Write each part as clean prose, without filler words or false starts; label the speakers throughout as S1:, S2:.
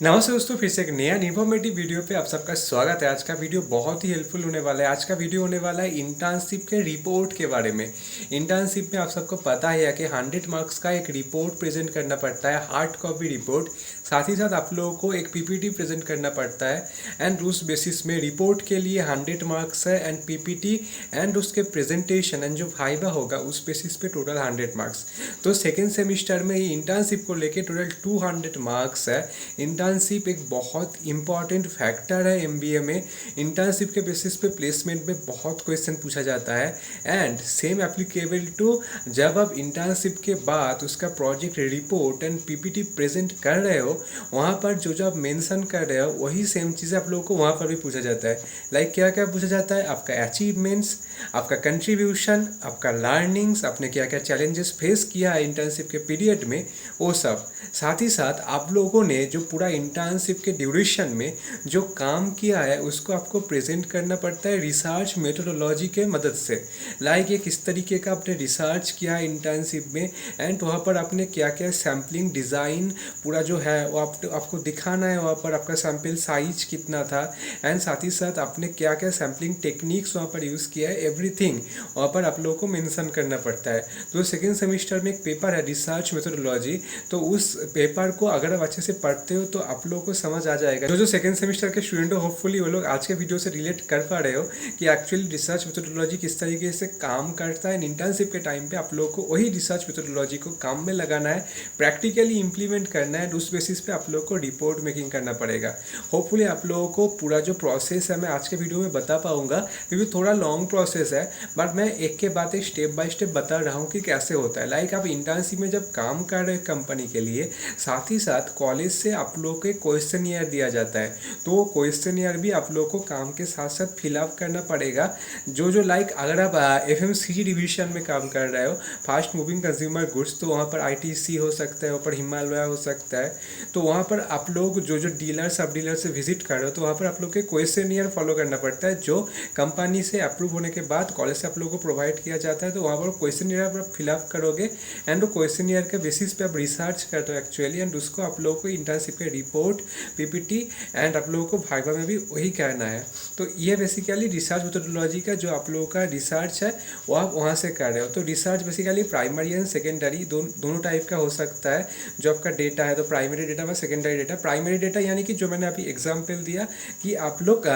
S1: नमस्ते दोस्तों, फिर से एक नया इन्फॉर्मेटिव वीडियो पे आप सबका स्वागत है। आज का वीडियो बहुत ही हेल्पफुल होने वाला है। आज का वीडियो होने वाला है इंटर्नशिप के रिपोर्ट के बारे में। इंटर्नशिप में आप सबको पता है कि 100 मार्क्स का एक रिपोर्ट प्रेजेंट करना पड़ता है, हार्ड कॉपी रिपोर्ट। साथ ही साथ आप लोगों को एक पीपीटी प्रेजेंट करना पड़ता है एंड उस बेसिस में रिपोर्ट के लिए 100 मार्क्स है एंड पीपीटी एंड उसके प्रेजेंटेशन एंड जो वाइवा होगा उस बेसिस पे टोटल 100 मार्क्स। तो सेकेंड सेमिस्टर में ही इंटर्नशिप को लेके टोटल 200 मार्क्स है। इंटर्नशिप एक बहुत इंपॉर्टेंट फैक्टर है एमबीए में। इंटर्नशिप के बेसिस पे प्लेसमेंट में बहुत क्वेश्चन पूछा जाता है एंड सेम एप्लीकेबल टू जब आप इंटर्नशिप के बाद उसका project report and PPT present कर रहे हो, वहाँ पर जो जो आप मेंशन कर रहे हो वही सेम चीज़ें आप लोगों को वहाँ पर भी पूछा जाता है। लाइक क्या क्या पूछा जाता है, आपका अचीवमेंट्स, आपका कंट्रीब्यूशन, आपका लर्निंग्स, आपने क्या क्या चैलेंजेस फेस किया है इंटर्नशिप के पीरियड में, वो सब। साथ ही साथ आप लोगों ने जो पूरा इंटर्नशिप के ड्यूरेशन में जो काम किया है उसको आपको प्रेजेंट करना पड़ता है रिसर्च मेथोडोलॉजी के मदद से। लाइक ये किस तरीके का आपने रिसर्च किया है इंटर्नशिप में एंड वहाँ पर आपने क्या क्या सैम्पलिंग डिज़ाइन पूरा जो है वो आपको दिखाना है। वहाँ पर आपका सैम्पल साइज कितना था एंड साथ ही साथ आपने क्या क्या सैम्पलिंग टेक्निक्स वहाँ पर यूज़ किया है, एवरीथिंग वहाँ पर आप लोगों को मेंशन करना पड़ता है। तो सेकेंड सेमिस्टर में एक पेपर है रिसर्च मेथोडोलॉजी, तो उस पेपर को अगर आप अच्छे से पढ़ते हो तो आप लोगों को समझ आ जाएगा। जो सेकंड सेमेस्टर के स्टूडेंट हो, होपफुली वो लोग आज के वीडियो से रिलेट कर पा रहे हो कि एक्चुअली रिसर्च मेथोडोलॉजी किस तरीके से काम करता है। इंटर्नशिप के टाइम पे आप लोगों को वही रिसर्च मेथोडोलॉजी को काम में लगाना है, प्रैक्टिकली इंप्लीमेंट करना है, उस बेसिस पे आप लोगों को रिपोर्ट मेकिंग करना पड़ेगा। होपफुली आप लोगों को पूरा जो प्रोसेस है मैं आज के वीडियो में बता पाऊंगा, क्योंकि थोड़ा लॉन्ग प्रोसेस है, बट मैं एक के बाद एक स्टेप बाय स्टेप बता रहा हूँ कि कैसे होता है। लाइक आप इंटर्नशिप में जब काम कर रहे हैं कंपनी के लिए, साथ ही साथ कॉलेज से आप लोग के क्वेश्चन ईयर दिया जाता है, तो वो क्वेश्चन ईयर भी आप लोग को काम के साथ साथ फिलअप करना पड़ेगा। जो लाइक अगर आप एफएमसीजी डिवीजन में काम कर रहे हो, फास्ट मूविंग कंज्यूमर गुड्स, तो वहाँ पर आईटीसी हो सकता है, वहाँ पर हिमालय हो सकता है। तो वहाँ पर आप लोग जो डीलर सब डीलर से विजिट कर रहे हो, तो वहाँ पर आप लोग के क्वेश्चन ईयर फॉलो करना पड़ता है, जो कंपनी से अप्रूव होने के बाद कॉलेज से आप लोग को प्रोवाइड किया जाता है। तो वहाँ पर क्वेश्चन ईयर आप फिलअप करोगे एंड वो क्वेश्चन ईयर के बेसिस पे आप रिसर्च करते हो एक्चुअली, एंड उसको आप लोगों को इंटर्नशिप के रिपोर्ट पीपीटी एंड आप लोगों को वाइवा में भी वही करना है। तो ये बेसिकली रिसर्च मेथोडोलॉजी का जो आप लोगों का रिसर्च है वो आप वहाँ से कर रहे हो। तो research basically primary and secondary दोनों टाइप का हो सकता है। जो आपका डेटा है, तो प्राइमरी डेटा व सेकेंडरी डेटा। प्राइमरी डेटा यानी कि जो मैंने अभी एग्जाम्पल दिया कि आप लोग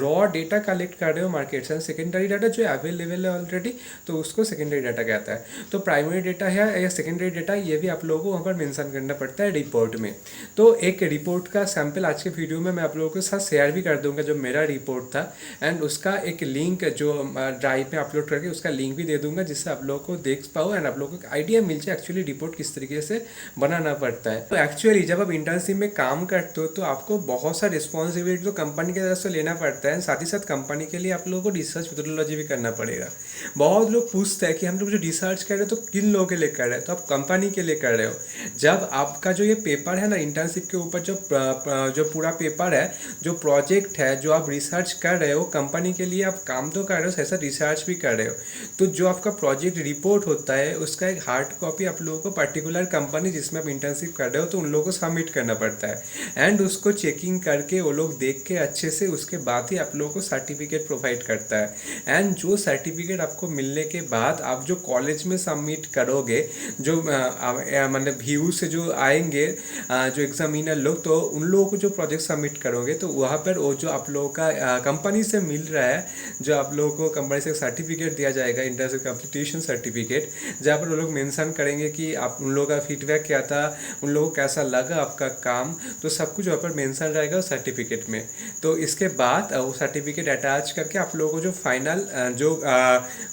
S1: रॉ डेटा कलेक्ट कर रहे हो मार्केट से, सेकेंडरी डाटा जो अवेलेबल है ऑलरेडी, तो उसको सेकेंडरी डाटा कहता है। तो प्राइमरी डेटा है या सेकेंडरी डेटा, ये भी आप लोगों को वहाँ पर मेंशन करना पड़ता है रिपोर्ट में। तो एक रिपोर्ट का सैंपल आज के वीडियो में मैं आप लोगों के साथ शेयर भी कर दूंगा, जो मेरा रिपोर्ट था, एंड उसका एक लिंक जो ड्राइव पे अपलोड करके उसका लिंक भी दे दूंगा, जिससे आप लोगों को देख पाओ एंड आप लोगों को आइडिया मिल जाए एक्चुअली रिपोर्ट किस तरीके से बनाना पड़ता है। तो एक्चुअली जब आप इंटर्नशिप में काम करते हो तो आपको बहुत सा रिस्पॉन्सिबिलिटी तो कंपनी की तरफ से लेना पड़ता है, साथ ही साथ कंपनी के लिए आप लोगों को रिसर्च मेथोडोलॉजी भी करना पड़ेगा। बहुत लोग पूछते हैं कि हम लोग जो रिसर्च कर रहे हैं तो किन लोगों के लिए कर रहे हैं, तो आप कंपनी के लिए कर रहे हो। जब आपका जो ये पेपर है ना इंटर्नशिप के ऊपर, जो पूरा पेपर है, जो प्रोजेक्ट है, जो आप रिसर्च कर रहे हो, कंपनी के लिए आप काम तो कर रहे हो, ऐसा रिसर्च भी कर रहे हो। तो जो आपका प्रोजेक्ट रिपोर्ट होता है उसका एक हार्ड कॉपी आप लोगों को पर्टिकुलर कंपनी जिसमें आप इंटर्नशिप कर रहे हो तो उन लोगों को सबमिट करना पड़ता है, एंड उसको चेकिंग करके वो लोग देख के अच्छे से उसके बाद ही आप लोगों को सर्टिफिकेट प्रोवाइड करता है। एंड जो सर्टिफिकेट आपको मिलने के बाद आप जो कॉलेज में सबमिट करोगे, जो मतलब व्यू से जो आएंगे जो एग्जामिनर लोग, तो उन लोगों को जो प्रोजेक्ट सबमिट करोगे तो वहाँ पर वो जो आप लोगों का कंपनी से मिल रहा है, जो आप लोगों को कंपनी से सर्टिफिकेट दिया जाएगा, इंटर्नशिप कंप्लीटेशन सर्टिफिकेट, जहाँ पर वो लोग मेंशन करेंगे कि आप उन लोगों का फीडबैक क्या था, उन लोगों को कैसा लगा आपका काम, तो सब कुछ वहाँ पर मेंशन रहेगा उस सर्टिफिकेट में। तो इसके बाद वो सर्टिफिकेट अटैच करके आप लोगों को जो फाइनल जो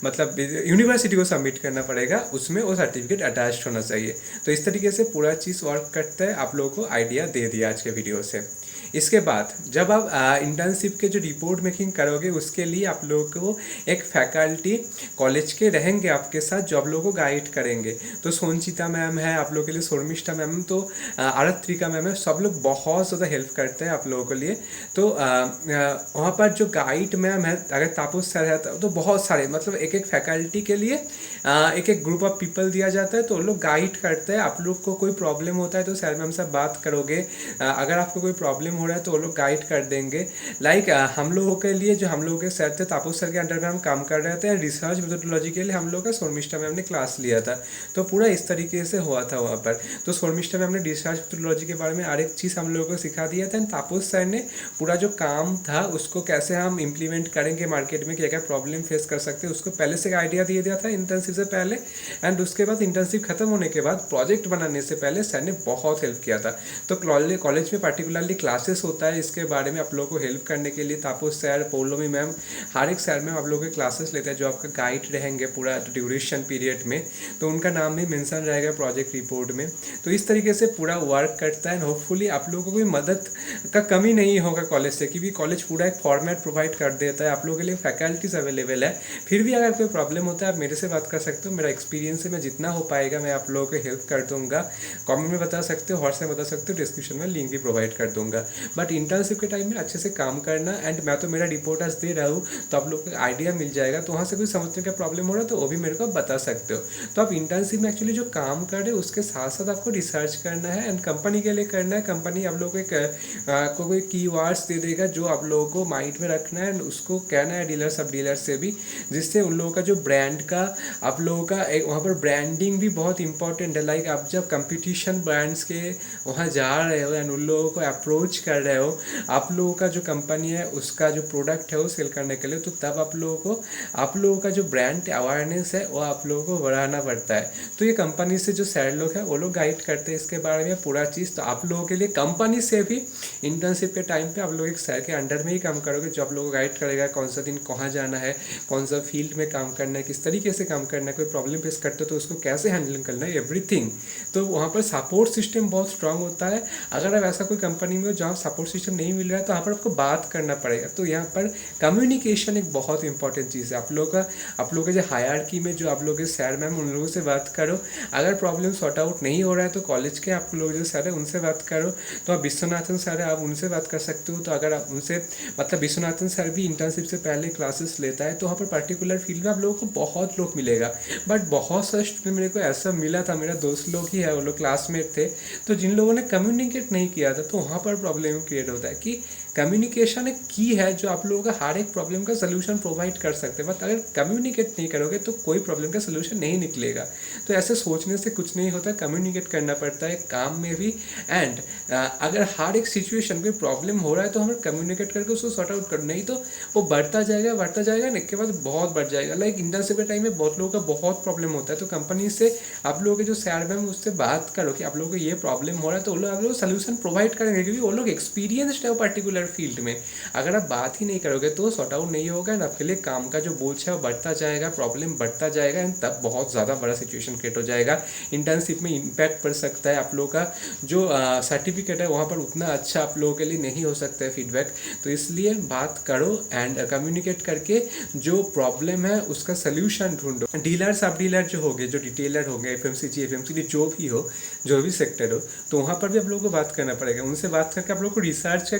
S1: मतलब यूनिवर्सिटी को सबमिट करना पड़ेगा, उसमें वो सर्टिफिकेट अटैच होना चाहिए। तो इस तरीके से पूरा चीज़ वर्क करता है, आप लोगों को आइडिया दे दिया आज के वीडियो से। इसके बाद जब आप इंटर्नशिप के जो रिपोर्ट मेकिंग करोगे उसके लिए आप लोगों को एक फैकल्टी कॉलेज के रहेंगे आपके साथ जो आप लोगों को गाइड करेंगे। तो सोनचिता मैम है आप लोगों के लिए, शर्मिष्ठा मैम, तो आरत्रिका मैम है, सब लोग बहुत ज़्यादा हेल्प करते हैं आप लोगों के लिए। तो वहाँ पर जो गाइड मैम है, अगर तापस सर है तो बहुत सारे, मतलब एक एक फैकल्टी के लिए एक एक ग्रुप ऑफ पीपल दिया जाता है, तो वो लोग गाइड करते हैं। आप लोग को कोई प्रॉब्लम होता है तो सर मैम से बात करोगे, अगर आपको कोई प्रॉब्लम हो रहा है तो वो लोग गाइड कर देंगे। लाइक हम लोगों के लिए जो हम लोगों के सर थे, तापस सर के अंडर में हम काम कर रहे थे, रिसर्च मेथोडोलॉजी के लिए हम लोग का शर्मिष्ठा मैम ने क्लास लिया था। तो पूरा इस तरीके से हुआ था वहाँ पर। तो शर्मिष्ठा मैम ने रिसर्च मेथोडोलॉजी के बारे में हर एक चीज़ हम लोगों को सिखा दिया था। एंड तापस सर ने पूरा जो काम था उसको कैसे हम इम्प्लीमेंट करेंगे मार्केट में, क्या क्या प्रॉब्लम फेस कर सकते हैं, उसको पहले से आइडिया दे दिया था इंटर्नशिप से पहले। एंड उसके बाद इंटर्नशिप खत्म होने के बाद प्रोजेक्ट बनाने से पहले सर ने बहुत हेल्प किया था। तो कॉलेज में पर्टिकुलरली क्लासेस होता है इसके बारे में आप लोगों को हेल्प करने के लिए। तापस सर, पौलोमी मैम, हर एक सर मैम आप लोगों के क्लासेस लेते हैं जो आपका गाइड रहेंगे पूरा ड्यूरेशन पीरियड में। तो उनका नाम भी मेंशन रहेगा प्रोजेक्ट रिपोर्ट में। तो इस तरीके से पूरा वर्क करता है। होपफुली आप लोगों को कोई मदद का कमी नहीं होगा कॉलेज से, क्योंकि कॉलेज पूरा एक फॉर्मेट प्रोवाइड कर देता है, आप लोगों के लिए फैकल्टीज अवेलेबल है। फिर भी अगर कोई प्रॉब्लम होता है आप मेरे से बात कर सकते हो। मेरा एक्सपीरियंस से मैं जितना हो पाएगा मैं आप लोगों को हेल्प कर दूंगा। कमेंट में बता सकते हो, व्हाट्सएप बता सकते हो, डिस्क्रिप्शन में लिंक भी प्रोवाइड कर दूंगा। बट इंटर्नशिप के टाइम में अच्छे से काम करना। एंड मैं तो मेरा रिपोर्ट आज दे रहा हूँ तो आप लोग को आइडिया मिल जाएगा। तो वहाँ से कोई समझने का प्रॉब्लम हो रहा है तो वो भी मेरे को बता सकते हो। तो आप इंटर्नशिप में एक्चुअली जो काम कर रहे हो उसके साथ साथ आपको रिसर्च करना है एंड कंपनी के लिए करना है। कंपनी आप लोगों को कोई कीवर्ड्स दे देगा जो आप लोगों को माइंड में रखना है एंड उसको कहना है डीलर सब डीलर से भी, जिससे उन लोगों का जो ब्रांड का आप लोगों का एक वहाँ पर ब्रांडिंग भी बहुत इंपॉर्टेंट है। लाइक आप जब कंपटीशन ब्रांड्स के वहाँ जा रहे हो एंड उन लोगों को अप्रोच कर रहे हो, आप लोगों का जो कंपनी है उसका जो प्रोडक्ट है वो सेल करने के लिए, तो तब आप लोगों का जो ब्रांड अवेयरनेस है वो आप लोगों को बढ़ाना पड़ता है। तो ये कंपनी से जो सर लोग हैं वो लोग गाइड करते हैं इसके बारे में पूरा चीज़। तो आप लोगों के लिए कंपनी से भी इंटर्नशिप के टाइम पे आप लोग एक सर के अंडर में ही काम करोगे जो आप लोगों को गाइड करेगा कौन सा दिन कहाँ जाना है, कौन सा फील्ड में काम करना है, किस तरीके से काम करना है, कोई प्रॉब्लम फेस करते हो तो उसको कैसे हैंडल करना है, एवरीथिंग। तो वहाँ पर सपोर्ट सिस्टम बहुत स्ट्रांग होता है। अगर आप ऐसा कोई कंपनी में हो जहाँ सपोर्ट सिस्टम नहीं मिल रहा है तो वहाँ पर आपको बात करना पड़ेगा। तो यहाँ पर कम्युनिकेशन एक बहुत इंपॉर्टेंट चीज़ है। आप लोग का जो हायरार्की में जो आप लोग के सर मैम उन लोगों से बात करो। अगर प्रॉब्लम सॉर्ट आउट नहीं हो रहा है तो कॉलेज के आप लोग जो सर है उनसे बात करो। तो आप विश्वनाथन सर है आप उनसे बात कर सकते हो। तो अगर आप उनसे मतलब विश्वनाथन सर भी इंटर्नशिप से पहले क्लासेस लेता है तो वहाँ पर पर्टिकुलर फील्ड में आप लोगों को बहुत लोग मिलेगा। बट बहुत सारे स्टूडेंट मेरे को ऐसा मिला था, मेरा दोस्त लोग ही है, वो लोग क्लासमेट थे, तो जिन लोगों ने कम्युनिकेट नहीं किया था तो वहाँ पर प्रॉब्लम क्रिएट होता है कि कम्युनिकेशन एक की है जो आप लोगों का हर एक प्रॉब्लम का सोल्यूशन प्रोवाइड कर सकते हैं। बट अगर कम्युनिकेट नहीं करोगे तो कोई प्रॉब्लम का सोल्यूशन नहीं निकलेगा। तो ऐसे सोचने से कुछ नहीं होता, कम्युनिकेट करना पड़ता है काम में भी। एंड अगर हर एक सिचुएशन में प्रॉब्लम हो रहा है तो हमें कम्युनिकेट करके उसको सॉर्ट आउट करो, नहीं तो वो बढ़ता जाएगा इसके बाद बहुत बढ़ जाएगा। लाइक इंटर्नशिप के टाइम में बहुत लोगों का बहुत प्रॉब्लम होता है तो कंपनी से आप लोगों के जो सर मैम उससे बात करो कि आप लोगों को ये प्रॉब्लम हो रहा है तो वो लोग आप लोग सोल्यूशन प्रोवाइड करेंगे, क्योंकि वो लोग एक्सपीरियंसड है वो पर्टिकुलर फील्ड में। अगर आप बात ही नहीं करोगे तो सॉर्ट आउट नहीं होगा एंड आपके लिए काम का जो बोझ है वो बढ़ता जाएगा, प्रॉब्लम बढ़ता जाएगा एंड तब बहुत ज़्यादा बड़ा सिचुएशन क्रिएट हो जाएगा। इंटर्नशिप में इम्पैक्ट पड़ सकता है, आप लोगों का जो सर्टिफिकेट है वहाँ पर उतना अच्छा आप लोगों के लिए नहीं हो सकता है फीडबैक। तो इसलिए बात करो एंड कम्युनिकेट करके जो प्रॉब्लम है उसका सोल्यूशन ढूंढो। डीलर सब डीलर जो हो गए, जो रिटेलर हो गए, एफएमसीजी जो भी हो, जो भी सेक्टर हो, तो वहाँ पर भी आप लोगों को बात करना पड़ेगा। उनसे बात करके आप लोग को रिसर्च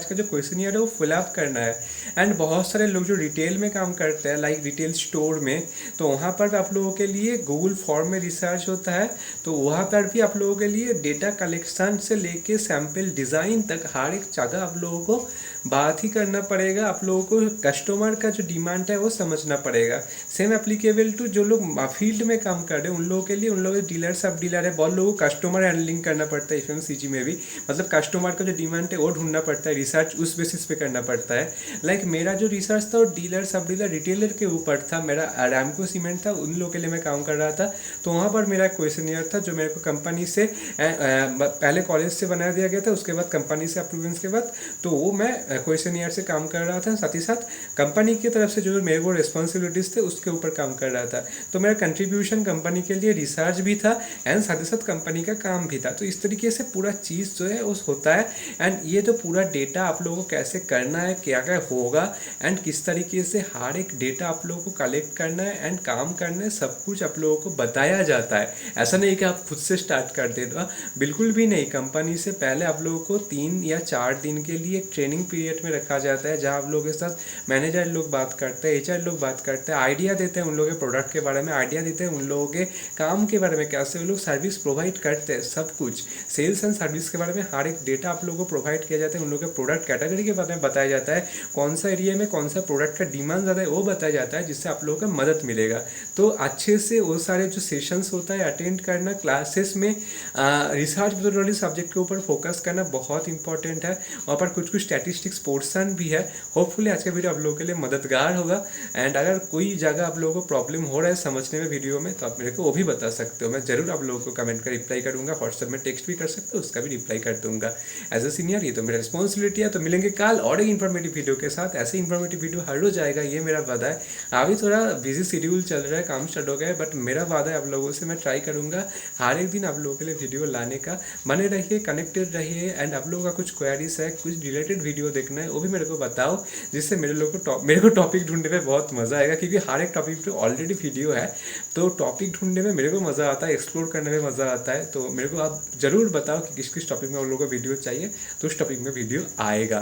S1: का जो क्वेश्चनियर है वो फिलअप करना है। एंड बहुत सारे लोग जो रिटेल में काम करते हैं लाइक रिटेल स्टोर में, तो वहाँ पर आप लोगों के लिए गूगल फॉर्म में रिसर्च होता है। तो वहाँ पर भी आप लोगों के लिए डेटा कलेक्शन से लेके सैम्पल डिज़ाइन तक हर एक जगह आप लोगों को बात ही करना पड़ेगा। आप लोगों को कस्टमर का जो डिमांड है वो समझना पड़ेगा। सेम एप्लीकेबल टू जो लोग फील्ड में काम कर रहे हैं उन लोगों के लिए, उन लोग डीलर सब डीलर है, बहुत लोगों को कस्टमर हैंडलिंग करना पड़ता है एफएमसीजी में भी। मतलब कस्टमर का जो डिमांड है वो ढूंढना पड़ता है, रिसर्च उस बेसिस पे करना पड़ता है। लाइक मेरा जो रिसर्च था वो डीलर सब डीलर रिटेलर के ऊपर था। मेरा रैमको सीमेंट था, उन लोगों के लिए मैं काम कर रहा था। तो वहाँ पर मेरा क्वेश्चनियर था जो मेरे को कंपनी से पहले कॉलेज से बना दिया गया था, उसके बाद कंपनी से अप्रूवेंस के बाद तो वो मैं क्वेश्चन ईयर से काम कर रहा था, साथ ही साथ कंपनी की तरफ से जो मेरे को रिस्पॉन्सिबिलिटीज़ थे उसके ऊपर काम कर रहा था। तो मेरा कंट्रीब्यूशन कंपनी के लिए रिसर्च भी था एंड साथ ही साथ कंपनी का काम भी था। तो इस तरीके से पूरा चीज़ जो है उस होता है। एंड ये तो पूरा डेटा आप लोगों को कैसे करना है, क्या क्या होगा एंड किस तरीके से हर एक डेटा आप लोगों को कलेक्ट करना है एंड काम करना है, सब कुछ आप लोगों को बताया जाता है। ऐसा नहीं कि आप खुद से स्टार्ट कर देना, बिल्कुल भी नहीं। कंपनी से पहले आप लोगों को 3 या 4 दिन के लिए एक ट्रेनिंग पीरियड में रखा जाता है, जहाँ आप लोगों के साथ मैनेजर लोग बात करते हैं, एचआर लोग बात करते हैं, आइडिया देते हैं उन लोगों के प्रोडक्ट के बारे में, आइडिया देते हैं उन लोगों के काम के बारे में, कैसे वो लोग सर्विस प्रोवाइड करते हैं, सब कुछ सेल्स एंड सर्विस के बारे में हर एक डेटा आप लोगों को प्रोवाइड किया जाता है। उन लोगों के प्रोडक्ट कैटेगरी के बारे में बताया जाता है, कौन सा एरिया में कौन सा प्रोडक्ट का डिमांड ज़्यादा है वो बताया जाता है, जिससे आप लोगों को मदद मिलेगा। तो अच्छे से वो सारे जो सेशंस होता है अटेंड करना, क्लासेस में रिसर्च मेथोडोलॉजी सब्जेक्ट के ऊपर फोकस करना बहुत इंपॉर्टेंट है। वहाँ पर कुछ कुछ स्टैटिस्टिक्स पोर्शन भी है। होपफुली आज का वीडियो आप लोगों के लिए मददगार होगा। एंड अगर कोई जगह आप लोगों को प्रॉब्लम हो रहा है समझने में वीडियो में, तो आप मेरे को वो भी बता सकते हो। मैं जरूर आप लोगों को कमेंट कर रिप्लाई करूँगा, व्हाट्सएप में टेक्स्ट भी कर सकते हो, उसका भी रिप्लाई कर दूंगा। एज अ सीनियर ये तो मेरा रिस्पॉन्सिबिलिटी है। तो मिलेंगे कल और एक इन्फॉर्मेटिव वीडियो के साथ। ऐसे इन्फॉर्मेटिव वीडियो हर रोज आएगा, ये मेरा वादा है। अभी थोड़ा बिजी शेड्यूल चल रहा है, काम स्टार्ट हो गया है, बट मेरा वादा है आप लोगों से, मैं ट्राई करूँगा हर एक दिन आप लोगों के लिए वीडियो लाने का। बने रहिए, कनेक्टेड रहिए। एंड आप लोगों का कुछ क्वेरीज है, कुछ रिलेटेड वीडियो देखना है, वो भी मेरे को बताओ, जिससे मेरे को टॉपिक ढूंढने में बहुत मज़ा आएगा। क्योंकि हर एक टॉपिक पे ऑलरेडी वीडियो है, तो टॉपिक ढूंढने में मेरे को मज़ा आता है, एक्सप्लोर करने में मज़ा आता है। तो मेरे को आप ज़रूर बताओ कि किस किस टॉपिक में उन लोगों को वीडियो चाहिए, तो उस टॉपिक में वीडियो आएगा।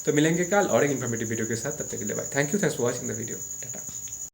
S1: तो मिलेंगे कल और एक इन्फॉर्मेटिव वीडियो के साथ। तब तक के लिए bye. Thanks for watching the video. Tata.